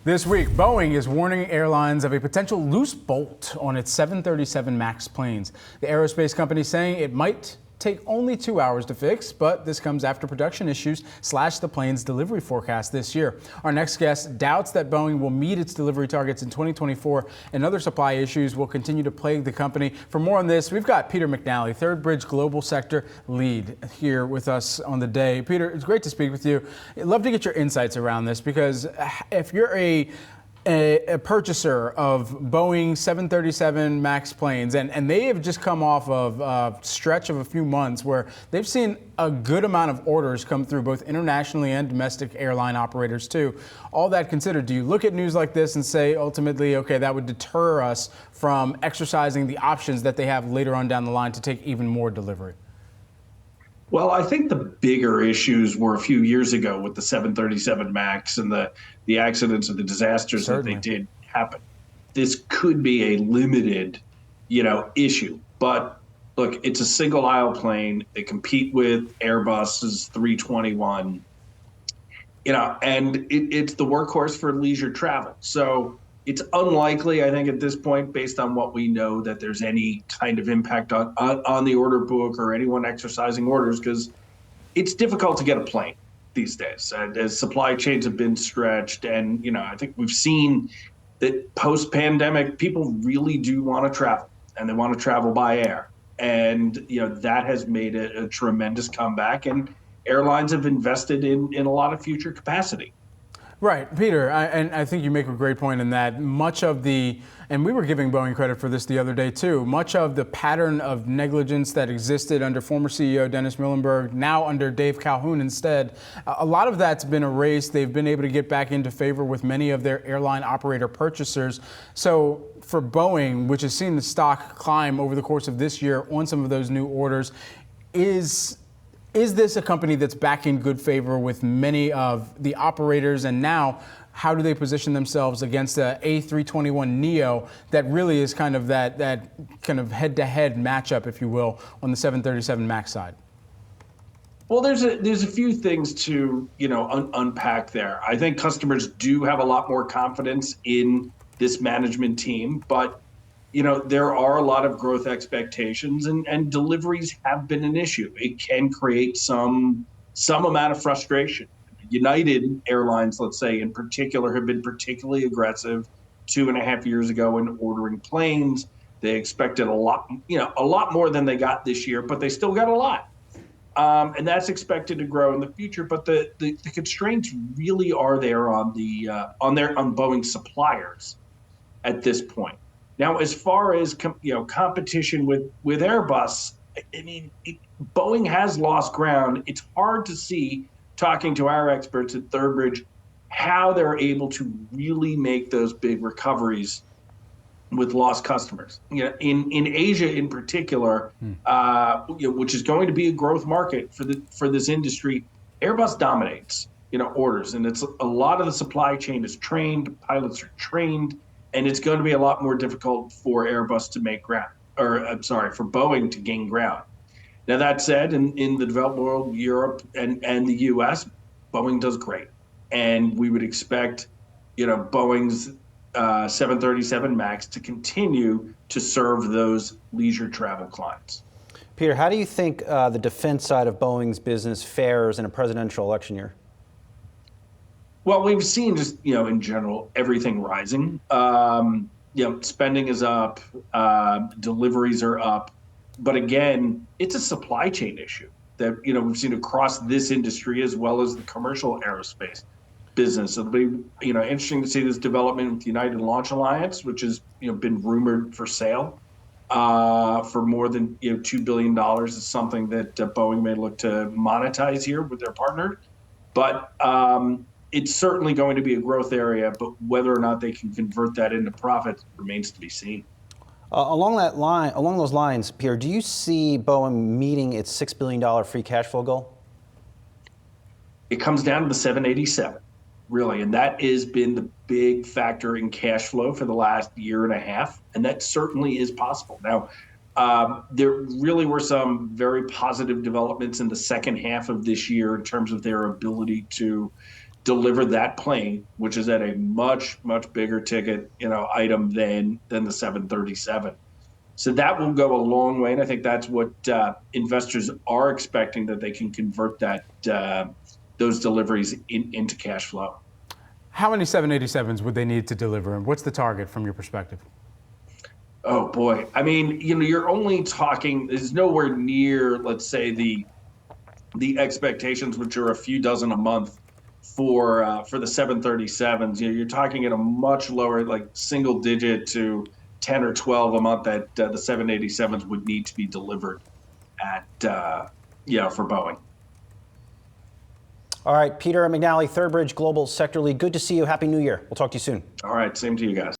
This week, Boeing is warning airlines of a potential loose bolt on its 737 MAX planes. The aerospace company saying it might take only 2 hours to fix, but this comes after production issues slashed the plane's delivery forecast this year. Our next guest doubts that Boeing will meet its delivery targets in 2024, and other supply issues will continue to plague the company. For more on this, we've got Peter McNally, Third Bridge Global Sector Lead, here with us on the day. Peter, it's great to speak with you. I'd love to get your insights around this, because if you're a purchaser of Boeing 737 MAX planes, and they have just come off of a stretch of a few months where they've seen a good amount of orders come through, both internationally and domestic airline operators too. All that considered, do you look at news like this and say ultimately, okay, that would deter us from exercising the options that they have later on down the line to take even more delivery? Well, I think the bigger issues were a few years ago with the 737 MAX and the accidents or the disasters Certainly. that they did happen. This could be a limited, issue. But look, it's a single aisle plane. They compete with Airbus's 321, and it's the workhorse for leisure travel. So it's unlikely, I think, at this point, based on what we know, that there's any kind of impact on the order book or anyone exercising orders, because it's difficult to get a plane these days, as supply chains have been stretched. And, I think we've seen that post-pandemic, people really do want to travel, and they want to travel by air. And, that has made a tremendous comeback, and airlines have invested in a lot of future capacity. Right, Peter, and I think you make a great point in that much of the, and we were giving Boeing credit for this the other day too, much of the pattern of negligence that existed under former CEO Dennis Muilenburg, now under Dave Calhoun instead, a lot of that's been erased. They've been able to get back into favor with many of their airline operator purchasers. So for Boeing, which has seen the stock climb over the course of this year on some of those new orders, is this a company that's back in good favor with many of the operators? And now, how do they position themselves against the A321neo that really is kind of that kind of head-to-head matchup, if you will, on the 737 MAX side? Well, there's a few things to unpack there. I think customers do have a lot more confidence in this management team, but there are a lot of growth expectations, and deliveries have been an issue. It can create some amount of frustration. United Airlines, let's say in particular, have been particularly aggressive 2.5 years ago in ordering planes. They expected a lot more than they got this year, but they still got a lot. And that's expected to grow in the future. But the constraints really are there on Boeing suppliers at this point. Now, as far as competition with Airbus, I mean, Boeing has lost ground. It's hard to see, talking to our experts at Third Bridge, how they're able to really make those big recoveries with lost customers. In Asia, in particular, which is going to be a growth market for this industry, Airbus dominates orders, and it's a lot of the supply chain is trained, pilots are trained. And it's going to be a lot more difficult for Airbus to make ground, for Boeing to gain ground. Now, that said, in the developed world, Europe and the US, Boeing does great. And we would expect, Boeing's 737 MAX to continue to serve those leisure travel clients. Peter, how do you think the defense side of Boeing's business fares in a presidential election year? Well, we've seen just, in general, everything rising. Spending is up, deliveries are up. But again, it's a supply chain issue that, we've seen across this industry as well as the commercial aerospace business. It'll be, interesting to see this development with United Launch Alliance, which has, been rumored for sale for more than, $2 billion is something that Boeing may look to monetize here with their partner. But it's certainly going to be a growth area, but whether or not they can convert that into profit remains to be seen. Along those lines, Pierre, do you see Boeing meeting its $6 billion free cash flow goal? It comes down to the 787, really, and that has been the big factor in cash flow for the last year and a half, and that certainly is possible. Now, there really were some very positive developments in the second half of this year in terms of their ability to deliver that plane, which is at a much bigger ticket item than the 737. So that will go a long way, and I think that's what investors are expecting, that they can convert that those deliveries into cash flow. How many 787s would they need to deliver, and what's the target from your perspective? Oh boy, I mean, you're only talking, is nowhere near, let's say, the expectations, which are a few dozen a month for the 737s. You're talking at a much lower, like single digit to 10 or 12 a month that the 787s would need to be delivered at for Boeing. All right, Peter McNally, Third Bridge Global Sector Lead. Good to see you. Happy New Year. We'll talk to you soon. All right, same to you guys.